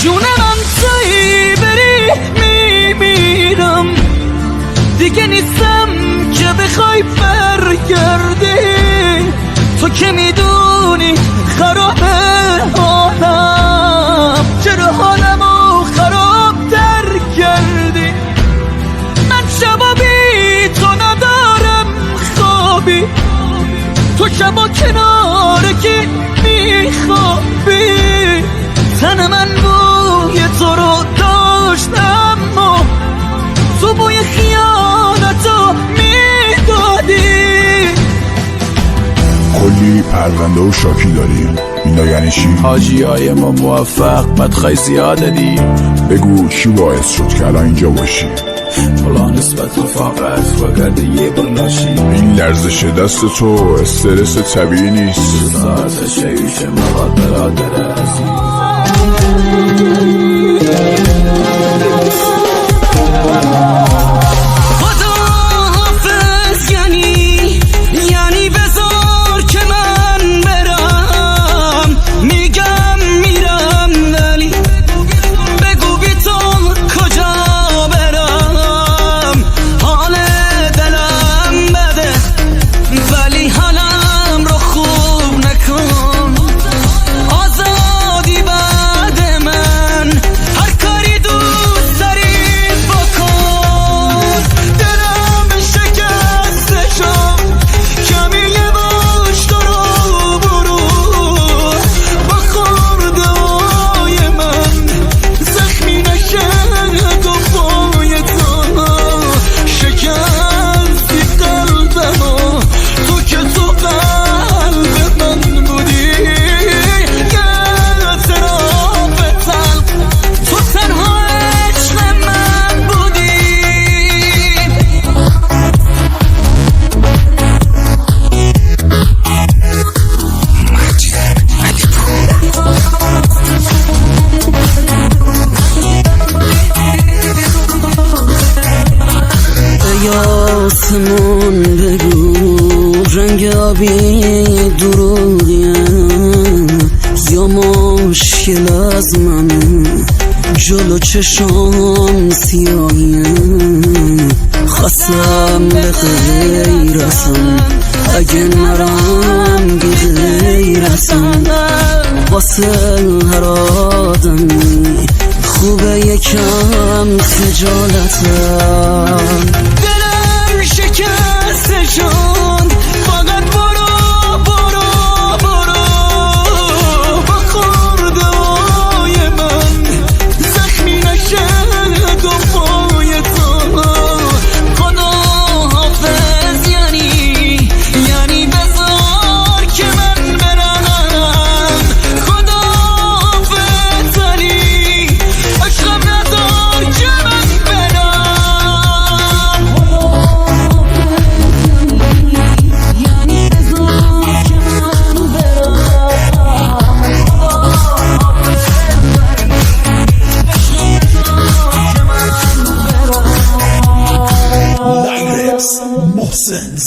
جون من تویی بری میمیرم دیگه نیستم که بخوای برگردی تو که میدونی خرابه حالم چرا حالمو خراب در کردی من شبا بی تو ندارم خوابی تو شبا کنار کی میخوابی تن من بوی تو رو داشت اما تو بوی خیانتو میدادی کلی پرونده و شاکی داریم اینا یعنی چی؟ حاجی های ما موفق بدخوای زیاده دی بگو چی باعث شد که الان اینجا باشی؟ فلا نسبت رفاقت و گرده یه برلاشی این لرزش دست تو استرس طبیعی نیست ساعت شیوش مخاطرات داره آسمون بگو رنگ آبی درودیم یا مشکل از من جلو چشام سیاهیم خواستم به غیرتم اگه نرم بی غیرتم واسه هر آدمی خوبه یکم خجالتم دلم شکست